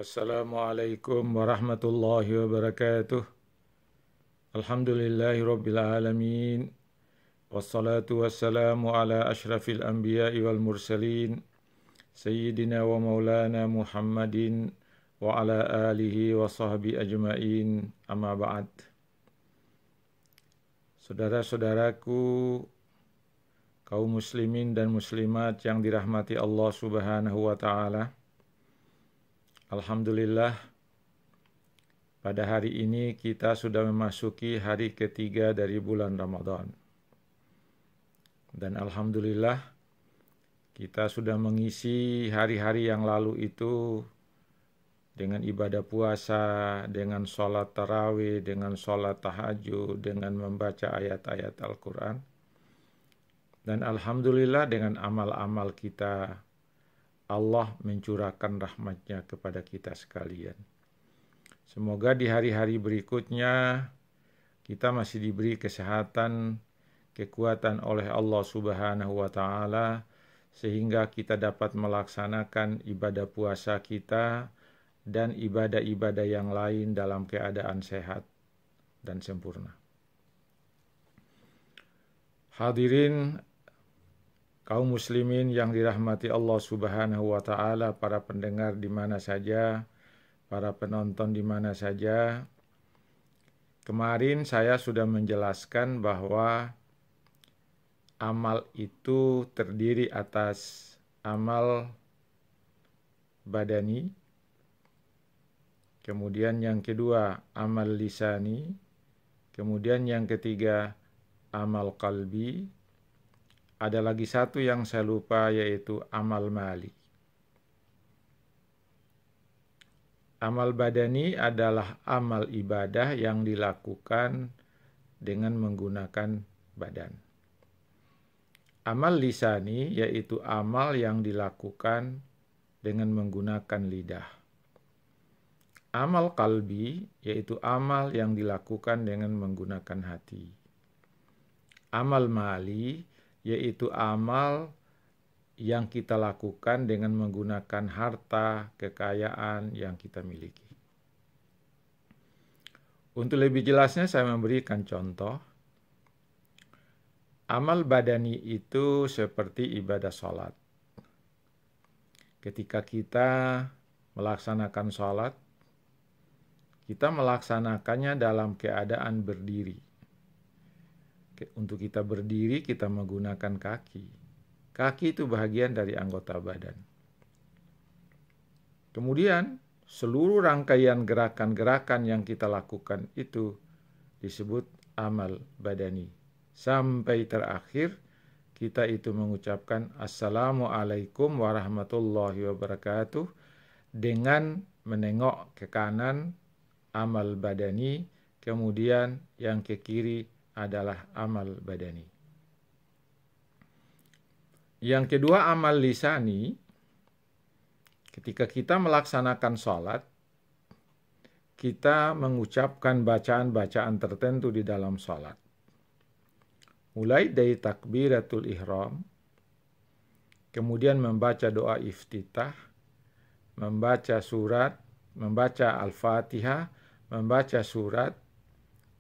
Assalamualaikum warahmatullahi wabarakatuh. Alhamdulillahi rabbil alamin. Wassalatu wassalamu ala ashrafil anbiya'i wal mursalin. Sayyidina wa maulana Muhammadin wa ala alihi wa sahbihi ajma'in. Amma ba'd. Saudara-saudaraku, kaum muslimin dan muslimat yang dirahmati Allah Subhanahu wa ta'ala. Alhamdulillah, pada hari ini kita sudah memasuki hari ketiga dari bulan Ramadan. Dan alhamdulillah, kita sudah mengisi hari-hari yang lalu itu dengan ibadah puasa, dengan sholat tarawih, dengan sholat tahajud, dengan membaca ayat-ayat Al-Quran. Dan alhamdulillah dengan amal-amal kita, Allah mencurahkan rahmatnya kepada kita sekalian. Semoga di hari-hari berikutnya kita masih diberi kesehatan, kekuatan oleh Allah Subhanahu wa ta'ala, sehingga kita dapat melaksanakan ibadah puasa kita dan ibadah-ibadah yang lain dalam keadaan sehat dan sempurna. Hadirin kaum muslimin yang dirahmati Allah Subhanahu wa ta'ala, para pendengar di mana saja, para penonton di mana saja. Kemarin saya sudah menjelaskan bahwa amal itu terdiri atas amal badani, kemudian yang kedua amal lisani, kemudian yang ketiga amal qalbi. Ada lagi satu yang saya lupa, yaitu amal mali. Amal badani adalah amal ibadah yang dilakukan dengan menggunakan badan. Amal lisani yaitu amal yang dilakukan dengan menggunakan lidah. Amal qalbi yaitu amal yang dilakukan dengan menggunakan hati. Amal mali yaitu amal yang kita lakukan dengan menggunakan harta, kekayaan yang kita miliki. Untuk lebih jelasnya saya memberikan contoh. Amal badani itu seperti ibadah sholat. Ketika kita melaksanakan sholat, kita melaksanakannya dalam keadaan berdiri. Untuk kita berdiri, kita menggunakan kaki. Kaki itu bagian dari anggota badan. Kemudian, seluruh rangkaian gerakan-gerakan yang kita lakukan itu disebut amal badani. Sampai terakhir, kita itu mengucapkan Assalamualaikum warahmatullahi wabarakatuh dengan menengok ke kanan, amal badani, kemudian yang ke kiri adalah amal badani. Yang kedua amal lisani, ketika kita melaksanakan sholat, kita mengucapkan bacaan-bacaan tertentu di dalam sholat. Mulai dari takbiratul ihram, kemudian membaca doa iftitah, membaca surat, membaca al-fatihah, membaca surat,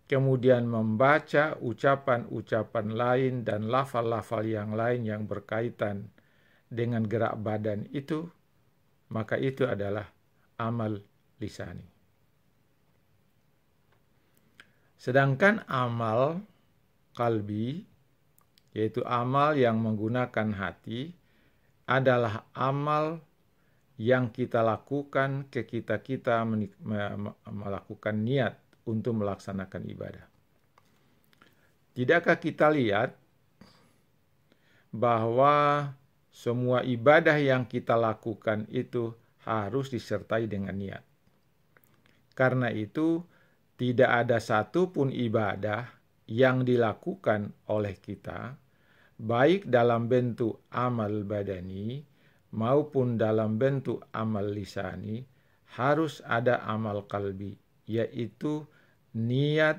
kemudian membaca ucapan-ucapan lain dan lafal-lafal yang lain yang berkaitan dengan gerak badan itu, maka itu adalah amal lisani. Sedangkan amal qalbi, yaitu amal yang menggunakan hati, adalah amal yang kita lakukan ketika kita melakukan niat untuk melaksanakan ibadah. Tidakkah kita lihat bahwa semua ibadah yang kita lakukan itu harus disertai dengan niat. Karena itu, tidak ada satupun ibadah yang dilakukan oleh kita, baik dalam bentuk amal badani maupun dalam bentuk amal lisani, harus ada amal qalbi, yaitu niat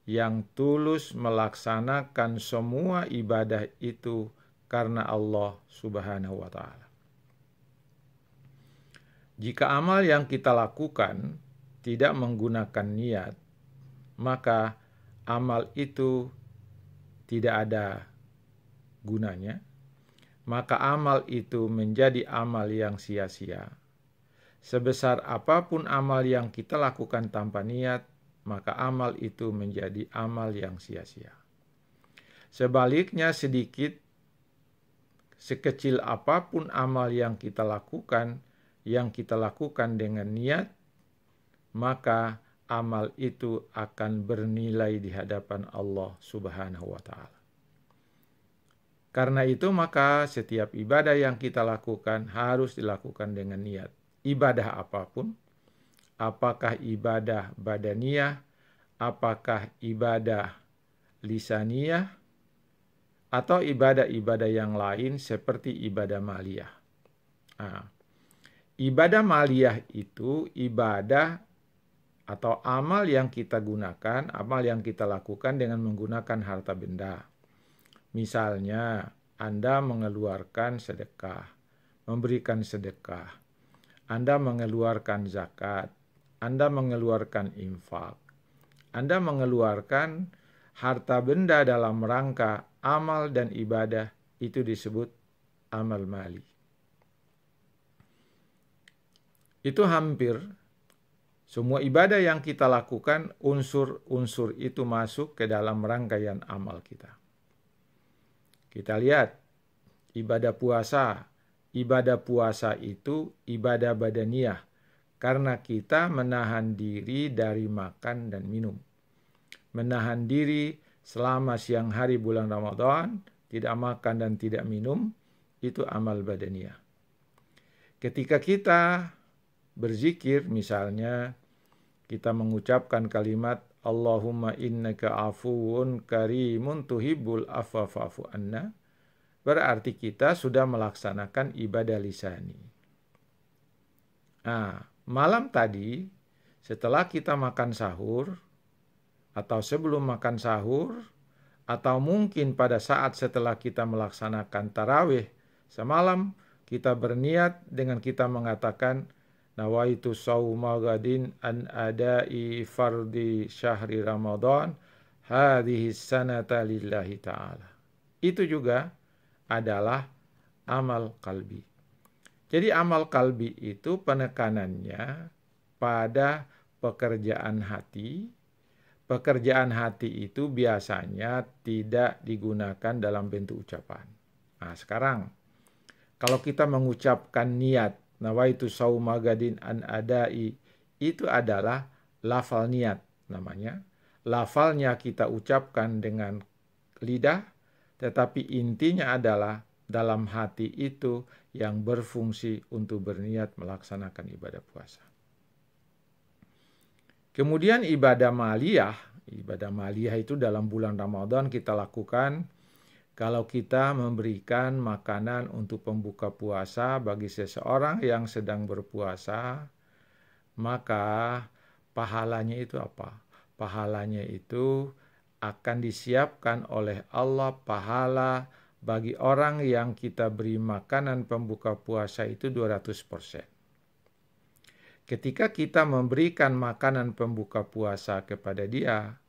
yang tulus melaksanakan semua ibadah itu karena Allah Subhanahu wa ta'ala. Jika amal yang kita lakukan tidak menggunakan niat, maka amal itu tidak ada gunanya. Maka amal itu menjadi amal yang sia-sia. Sebesar apapun amal yang kita lakukan tanpa niat, maka amal itu menjadi amal yang sia-sia. Sebaliknya, sekecil apapun amal yang kita lakukan dengan niat, maka amal itu akan bernilai di hadapan Allah Subhanahu wa Ta'ala. Karena itu, maka setiap ibadah yang kita lakukan harus dilakukan dengan niat. Ibadah apapun, apakah ibadah badaniyah, apakah ibadah lisaniyah, atau ibadah-ibadah yang lain seperti ibadah maliyah. Ibadah maliyah itu ibadah atau amal yang kita gunakan, amal yang kita lakukan dengan menggunakan harta benda. Misalnya, Anda mengeluarkan sedekah, memberikan sedekah, Anda mengeluarkan zakat, Anda mengeluarkan infak, Anda mengeluarkan harta benda dalam rangka amal dan ibadah, itu disebut amal mali. Itu hampir semua ibadah yang kita lakukan, unsur-unsur itu masuk ke dalam rangkaian amal kita. Kita lihat ibadah puasa. Ibadah puasa itu ibadah badaniyah karena kita menahan diri dari makan dan minum. Menahan diri selama siang hari bulan Ramadan, tidak makan dan tidak minum, itu amal badaniyah. Ketika kita berzikir, misalnya kita mengucapkan kalimat Allahumma innaka afuwun karimun tuhibbul afwa fa'fu anna, berarti kita sudah melaksanakan ibadah lisani. Malam tadi setelah kita makan sahur, atau sebelum makan sahur, atau mungkin pada saat setelah kita melaksanakan tarawih semalam, kita berniat dengan kita mengatakan nawaitu shauma ghadin an adai fardi syahri Ramadan hadhihi sanata lillahi ta'ala. Itu juga adalah amal qalbi. Jadi amal qalbi itu penekanannya pada pekerjaan hati. Pekerjaan hati itu biasanya tidak digunakan dalam bentuk ucapan. Sekarang kalau kita mengucapkan niat nawaitu shauma ghadin an adai, itu adalah lafal niat namanya. Lafalnya kita ucapkan dengan lidah, tetapi intinya adalah dalam hati itu yang berfungsi untuk berniat melaksanakan ibadah puasa. Kemudian ibadah maliyah itu dalam bulan Ramadan kita lakukan kalau kita memberikan makanan untuk pembuka puasa bagi seseorang yang sedang berpuasa, maka pahalanya itu apa? Pahalanya itu akan disiapkan oleh Allah, pahala bagi orang yang kita beri makanan pembuka puasa itu 200%. Ketika kita memberikan makanan pembuka puasa kepada dia,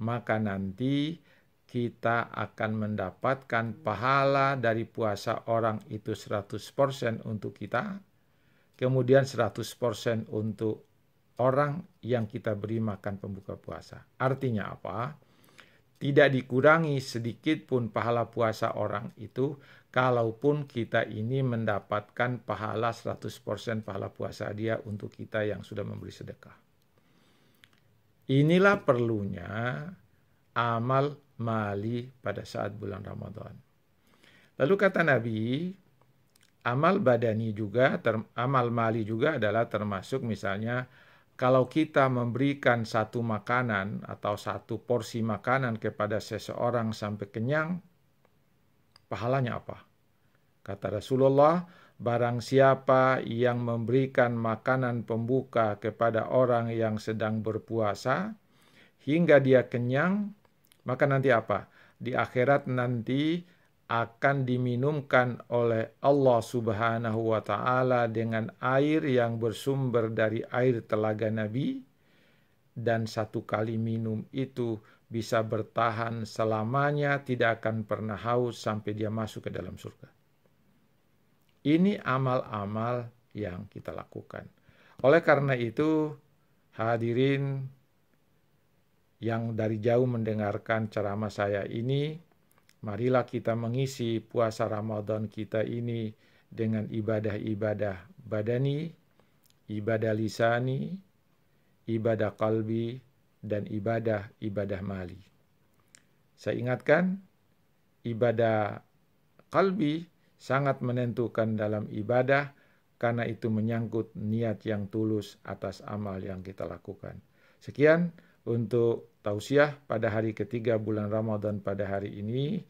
maka nanti kita akan mendapatkan pahala dari puasa orang itu 100% untuk kita, kemudian 100% untuk orang yang kita beri makan pembuka puasa. Artinya apa? Tidak dikurangi sedikit pun pahala puasa orang itu, kalaupun kita ini mendapatkan pahala 100% pahala puasa dia untuk kita yang sudah memberi sedekah. Inilah perlunya amal mali pada saat bulan Ramadan. Lalu kata Nabi, amal badani juga, amal mali juga adalah termasuk misalnya kalau kita memberikan satu makanan atau satu porsi makanan kepada seseorang sampai kenyang, pahalanya apa? Kata Rasulullah, barang siapa yang memberikan makanan pembuka kepada orang yang sedang berpuasa hingga dia kenyang, maka nanti apa? Di akhirat nanti akan diminumkan oleh Allah Subhanahu wa Ta'ala dengan air yang bersumber dari air telaga Nabi, dan satu kali minum itu bisa bertahan selamanya, tidak akan pernah haus sampai dia masuk ke dalam surga. Ini amal-amal yang kita lakukan. Oleh karena itu, hadirin yang dari jauh mendengarkan ceramah saya ini, marilah kita mengisi puasa Ramadan kita ini dengan ibadah-ibadah badani, ibadah lisani, ibadah qalbi, dan ibadah mali. Saya ingatkan, ibadah qalbi sangat menentukan dalam ibadah, karena itu menyangkut niat yang tulus atas amal yang kita lakukan. Sekian untuk tausiah pada hari ketiga bulan Ramadan pada hari ini.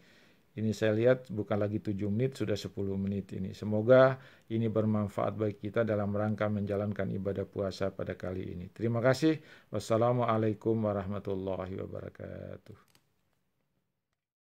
Ini saya lihat bukan lagi 7 menit, sudah 10 menit ini. Semoga ini bermanfaat bagi kita dalam rangka menjalankan ibadah puasa pada kali ini. Terima kasih. Wassalamualaikum warahmatullahi wabarakatuh.